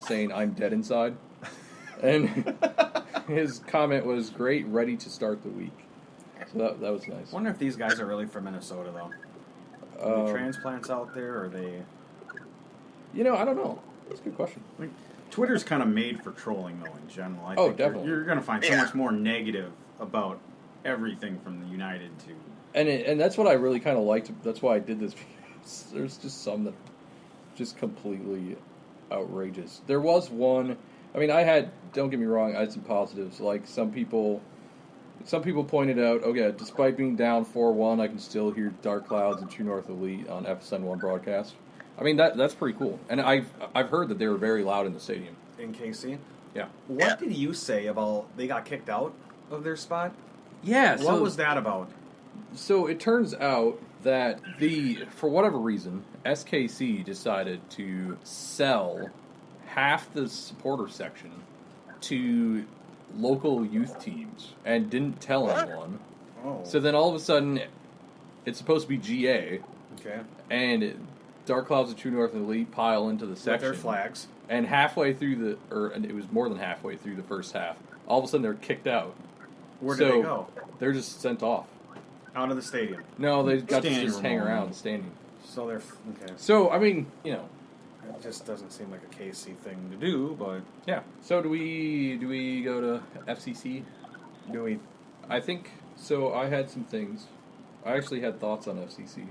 saying, "I'm dead inside." And his comment was, "Great, ready to start the week." So that was nice. I wonder if these guys are really from Minnesota, though. Are they transplants out there, or are they... I don't know. That's a good question. Twitter's kind of made for trolling, though, in general. I think definitely. You're going to find so much more negative about everything from the United to... And that's what I really kind of liked. That's why I did this, because there's just some that just completely outrageous. There was one... don't get me wrong, I had some positives. Like, some people pointed out, despite being down 4-1, I can still hear Dark Clouds and True North Elite on FSN1 broadcast. That's pretty cool. And I've heard that they were very loud in the stadium. In KC? Yeah. What did you say about they got kicked out of their spot? Yeah. What was that about? So it turns out that for whatever reason, SKC decided to sell half the supporter section to local youth teams and didn't tell anyone. Oh. So then all of a sudden, it's supposed to be GA. Okay. And Dark Clouds of True North and Elite pile into the section. With their flags. And halfway through and it was more than halfway through the first half, all of a sudden they're kicked out. Where did they go? They're just sent off. Out of the stadium? No, they got to just hang around standing. So they're... Okay. So, It just doesn't seem like a KC thing to do, but... Yeah. So do we go to FCC? Do we? I think... So I had some things. I actually had thoughts on FCC.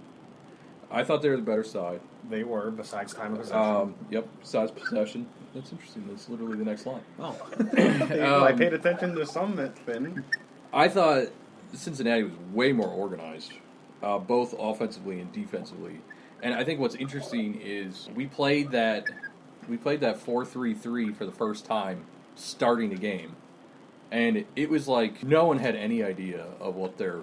I thought they were the better side. They were, besides time of possession. Yep, besides possession. That's interesting. That's literally the next line. Oh. I paid attention to some that's been... I thought Cincinnati was way more organized, both offensively and defensively. And I think what's interesting is we played that 4-3-3 for the first time starting the game. And it was like no one had any idea of what their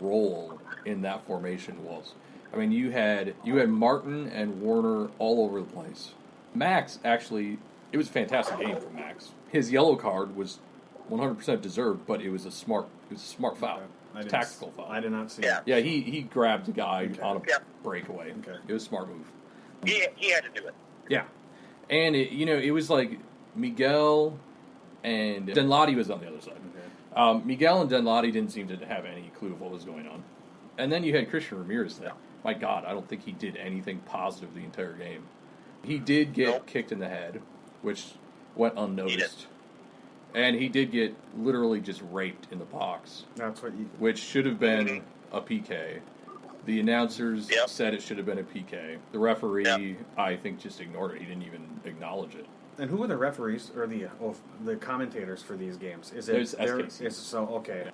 role in that formation was. I mean, you had Martin and Warner all over the place. Max, actually, it was a fantastic game for Max. His yellow card was 100% deserved, but it was a smart foul. It was a tactical foul. I did not see it. Yeah, he grabbed the guy on a breakaway. Okay. It was a smart move. He had to do it. Yeah. And, it was like Miguel and Denlati was on the other side. Okay. Miguel and Denlati didn't seem to have any clue of what was going on. And then you had Christian Ramirez that, my God, I don't think he did anything positive the entire game. He did get kicked in the head, which went unnoticed. And he did get literally just raped in the box. That's what you... Which should have been a PK. The announcers said it should have been a PK. The referee, I think, just ignored it. He didn't even acknowledge it. And who are the referees or the commentators for these games? Is it There's SKC. FCCs. Okay.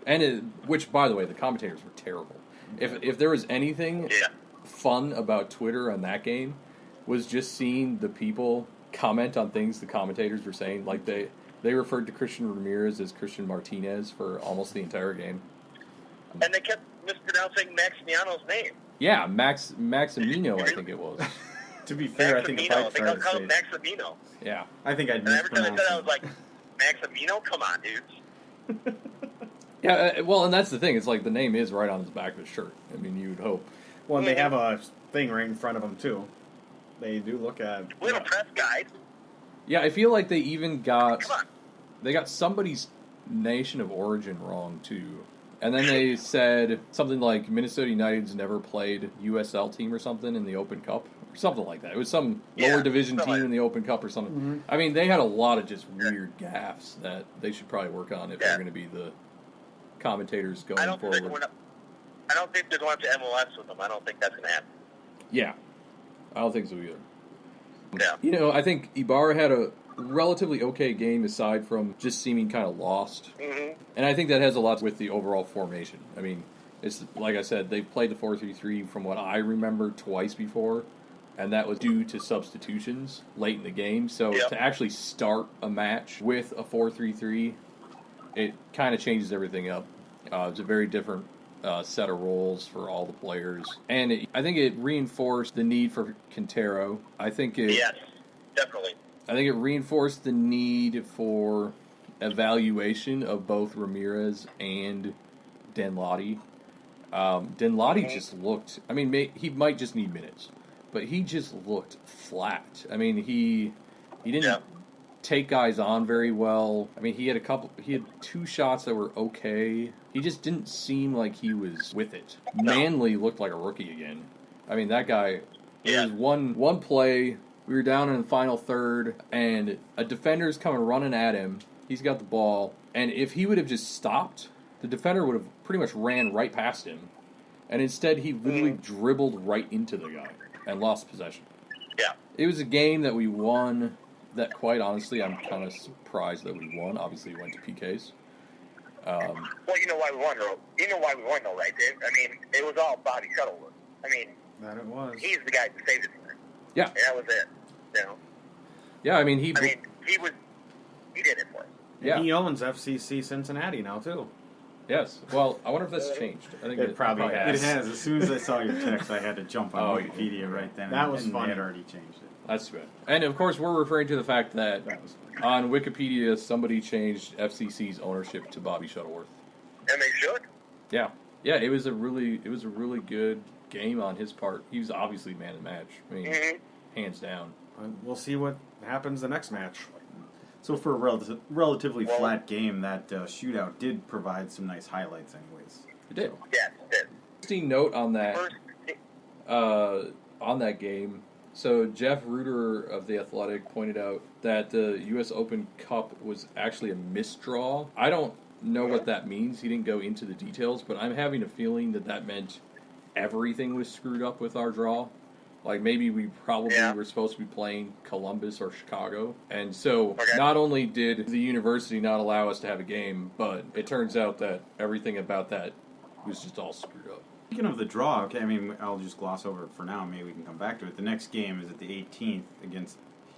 And which, by the way, the commentators were terrible. If there was anything fun about Twitter on that game, was just seeing the people comment on things the commentators were saying. Like they referred to Christian Ramirez as Christian Martinez for almost the entire game. And they kept mispronouncing Maximiano's name. Yeah, Maximino, I think it was. To be fair, I think if I tried to call him Maximino. Yeah. I think I'd And every time I mispronounce said it, I was like, Maximino? Come on, dudes. Yeah, well, and that's the thing. It's like the name is right on his back of his shirt. I mean, you would hope. Well, and they have a thing right in front of them, too. They do look at... Little press guide. Yeah, I feel like they even got... They got somebody's nation of origin wrong, too. And then they said something like Minnesota United's never played USL team or something in the Open Cup. Or something like that. It was some lower division team in the Open Cup or something. Mm-hmm. I mean, they had a lot of just weird gaffes that they should probably work on if they're going to be the commentators going forward. I don't think they're going to MLS with them. I don't think that's going to happen. Yeah. I don't think so either. Yeah. I think Ibarra had a relatively okay game aside from just seeming kind of lost. Mm-hmm. And I think that has a lot with the overall formation. I mean, it's like I said, they've played the 4-3-3 from what I remember twice before, and that was due to substitutions late in the game. So to actually start a match with a 4-3-3, it kind of changes everything up. It's a very different set of roles for all the players. And I think it reinforced the need for Quintero. Yes, definitely. I think it reinforced the need for evaluation of both Ramirez and Denlati. Denlati just looked... I mean, he might just need minutes. but he just looked flat. I mean, he didn't take guys on very well. I mean, he had 2 shots that were okay. He just didn't seem like he was with it. Manley looked like a rookie again. I mean, that guy, there was one play, we were down in the final third, and a defender's coming running at him. He's got the ball, and if he would have just stopped, the defender would have pretty much ran right past him. And instead, he literally dribbled right into the guy and lost possession. Yeah. It was a game that we won that, quite honestly, I'm kind of surprised that we won. Obviously, we went to PKs. Well, you know why we won, though. You know why we won, though, right, Dave? I mean, it was all Bobby Shuttleworth. I mean, that it was. He's the guy who saved it for us. Yeah. And that was it. You know. Yeah, I mean, he did it for us. Yeah. He owns FCC Cincinnati now, too. Yes. Well, I wonder if that's changed. I think it probably has. It has. As soon as I saw your text, I had to jump on Wikipedia right then. That was fun. They had already changed it. That's good. And, of course, we're referring to the fact that on Wikipedia, somebody changed FCC's ownership to Bobby Shuttleworth. And they should. Yeah. Yeah, it was a really good game on his part. He was obviously man of the match. I mean, hands down. We'll see what happens the next match. So for a relatively flat game, that shootout did provide some nice highlights anyways. It did. Yes, it did. Interesting note on that game. So Jeff Reuter of The Athletic pointed out that the U.S. Open Cup was actually a misdraw. I don't know what that means. He didn't go into the details, but I'm having a feeling that meant everything was screwed up with our draw. Like, maybe we probably were supposed to be playing Columbus or Chicago. And so, not only did the university not allow us to have a game, but it turns out that everything about that was just all screwed up. Speaking of the draw, okay, I mean, I'll just gloss over it for now. Maybe we can come back to it. The next game is at the 18th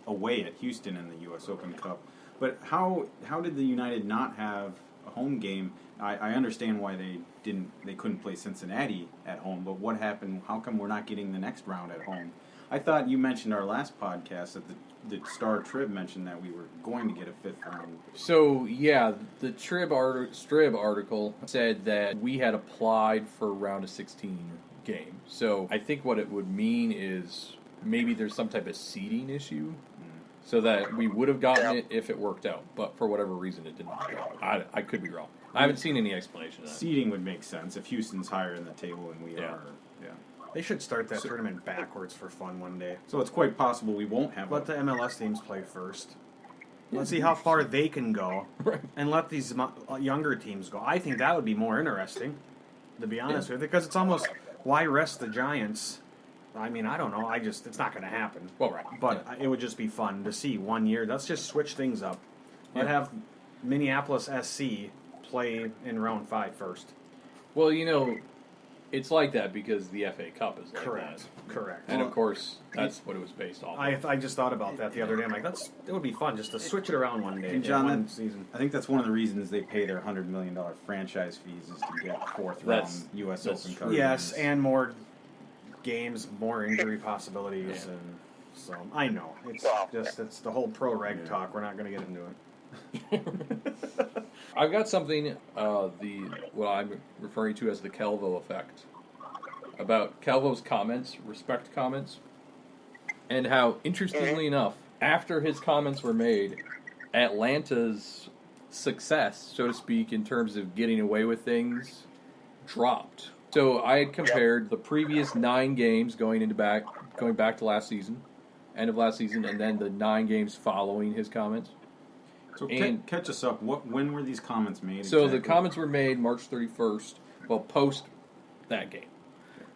away at Houston in the U.S. Open Cup. But how did the United not have a home game? I understand why they couldn't play Cincinnati at home, but what happened? How come we're not getting the next round at home? I thought you mentioned our last podcast that the Star Trib mentioned that we were going to get a 5th round. So, yeah, the Strib article said that we had applied for a round of 16 game. So I think what it would mean is maybe there's some type of seeding issue. So that we would have gotten it if it worked out, but for whatever reason it didn't work out. I could be wrong. I haven't seen any explanation of that. Seeding would make sense if Houston's higher in the table than we are. Yeah. They should start that tournament backwards for fun one day. So it's quite possible we won't have. Let the MLS teams play first. Let's see how far they can go, and let these younger teams go. I think that would be more interesting, to be honest with you, because it's almost, why rest the Giants? I mean, I don't know. It's not going to happen. Well, right. But it would just be fun to see 1 year. Let's just switch things up. Let's have Minneapolis SC play in round 5 first. Well, it's like that because the FA Cup is like that. Correct. And, of course, that's what it was based off of. I just thought about that the other day. I'm like, it would be fun just to switch it around one day. And John, one season. I think that's one of the reasons they pay their $100 million franchise fees is to get 4th round U.S. Open Cup. Yes, and more games, more injury possibilities, and so I know it's the whole pro reg talk. We're not going to get into it. I've got something what I'm referring to as the Calvo effect about Calvo's comments, respect comments, and how, interestingly enough, after his comments were made, Atlanta's success, so to speak, in terms of getting away with things, dropped. So I had compared the previous 9 games going back to last season, end of last season, and then the 9 games following his comments. So catch us up. When were these comments made? So the comments were made March 31st, post that game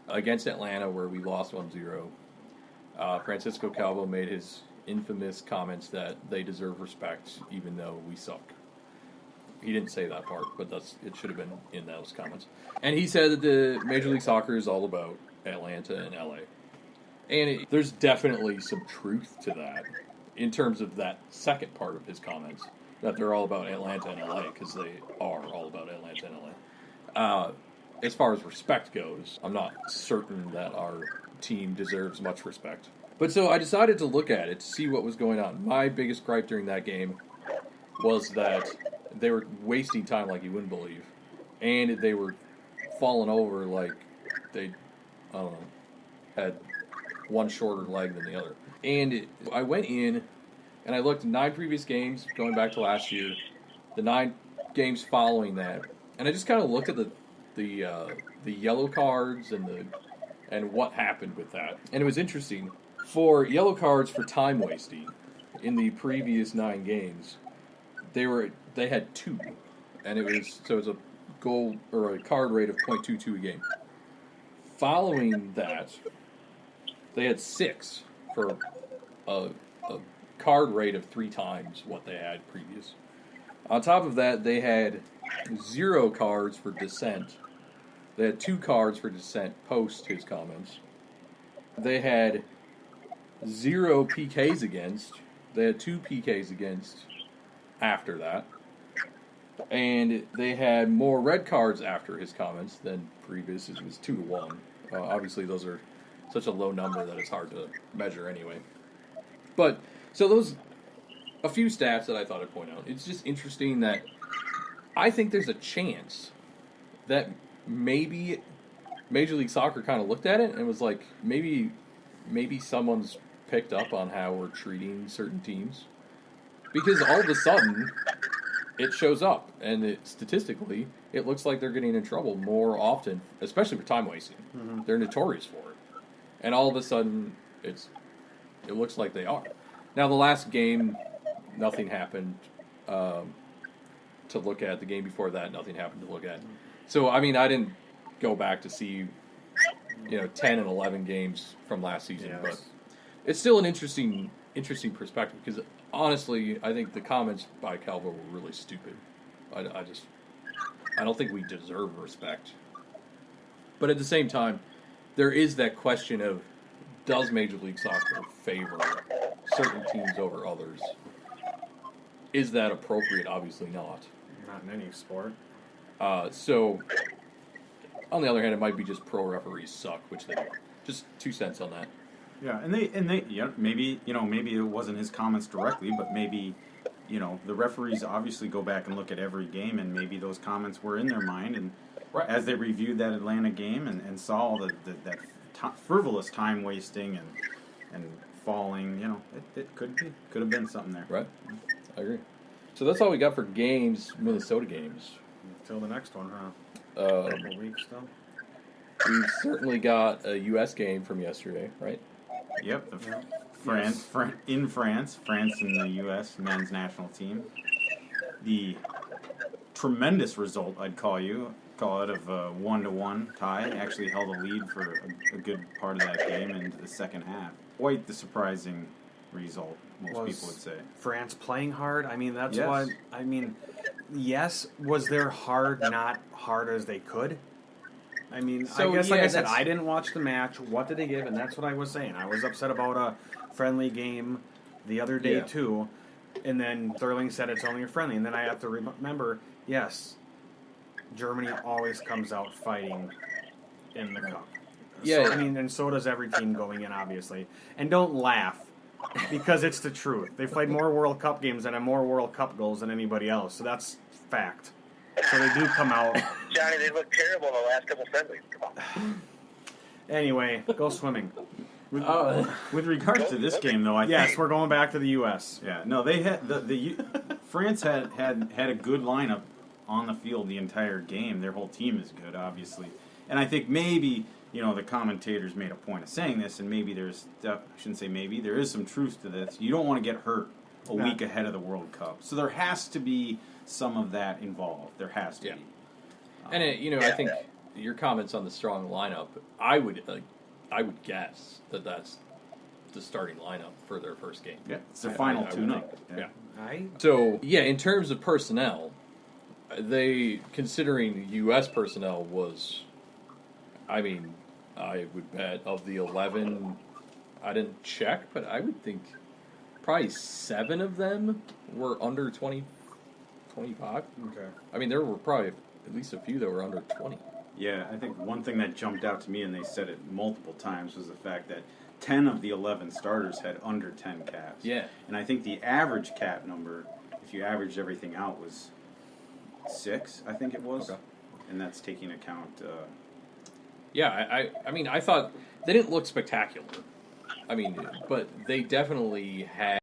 against Atlanta where we lost 1-0. Francisco Calvo made his infamous comments that they deserve respect even though we suck. He didn't say that part, but it should have been in those comments. And he said that the Major League Soccer is all about Atlanta and LA. And there's definitely some truth to that in terms of that second part of his comments, that they're all about Atlanta and LA, because they are all about Atlanta and LA. As far as respect goes, I'm not certain that our team deserves much respect. But so I decided to look at it to see what was going on. My biggest gripe during that game was that they were wasting time like you wouldn't believe. And they were falling over like they, I don't know, had one shorter leg than the other. And I went in and I looked at 9 previous games going back to last year, the 9 games following that, and I just kind of looked at the yellow cards and what happened with that. And it was interesting. For yellow cards for time wasting in the previous 9 games, they had 2, and it was a goal or a card rate of .22 a game. Following that, they had 6 for a card rate of 3 times what they had previous. On top of that, they had 0 cards for dissent. They had 2 cards for dissent post his comments. They had 0 PKs against. They had 2 PKs against after that. And they had more red cards after his comments than previous. It was 2-1. Obviously, those are such a low number that it's hard to measure anyway. But, so those, a few stats that I thought I'd point out. It's just interesting that I think there's a chance that maybe Major League Soccer kind of looked at it and was like, maybe someone's picked up on how we're treating certain teams. Because all of a sudden, it shows up, and statistically, it looks like they're getting in trouble more often, especially for time wasting. Mm-hmm. They're notorious for it. And all of a sudden, it looks like they are. Now, the last game, nothing happened to look at. The game before that, nothing happened to look at. So, I mean, I didn't go back to see, 10 and 11 games from last season, yes. But it's still an interesting perspective because, honestly, I think the comments by Calvo were really stupid. I don't think we deserve respect. But at the same time, there is that question of, does Major League Soccer favor certain teams over others? Is that appropriate? Obviously not. Not in any sport. So, on the other hand, it might be just pro referees suck, which they just 2 cents on that. Yeah, and they maybe it wasn't his comments directly, but maybe the referees obviously go back and look at every game, and maybe those comments were in their mind, and right. As they reviewed that Atlanta game and saw all that frivolous time wasting and falling, it could have been something there. Right, I agree. So that's all we got for games, Minnesota games. Until the next one, huh? A couple weeks still. We've certainly got a U.S. game from yesterday, right? Yep, France and the U.S. men's national team. The tremendous result, I'd call it, of a 1-1 tie. Actually held a lead for a good part of that game into the second half. Quite the surprising result, most people would say. France playing hard? I mean, that's yes. what... I mean, yes, was their hard not hard as they could? I mean, so, I guess, like I said, I didn't watch the match. What did they give? And that's what I was saying. I was upset about a friendly game the other day, too. And then Thurling said it's only a friendly. And then I have to remember, yes, Germany always comes out fighting in the cup. Yeah. So, I mean, and so does every team going in, obviously. And don't laugh, because it's the truth. They played more World Cup games and have more World Cup goals than anybody else. So that's fact. So they do come out. Johnny, they look terrible in the last couple friendlies. Anyway, go swimming. With regards to this game, though, I think we're going back to the U.S. Yeah, no, they had France had a good lineup on the field the entire game. Their whole team is good, obviously, and I think maybe the commentators made a point of saying this, and maybe there is some truth to this. You don't want to get hurt a week ahead of the World Cup, so there has to be some of that involved. There has to be. And I think your comments on the strong lineup, I would guess that's the starting lineup for their first game. Yeah, it's their final tune-up. So, in terms of personnel, considering U.S. personnel was, I would bet of the 11, I didn't check, but I would think probably 7 of them were under 25. Okay. There were probably at least a few that were under 20. Yeah, I think one thing that jumped out to me, and they said it multiple times, was the fact that 10 of the 11 starters had under 10 caps. Yeah. And I think the average cap number, if you averaged everything out, was 6, I think it was. Okay. And that's taking account... I thought they didn't look spectacular. I mean, but they definitely had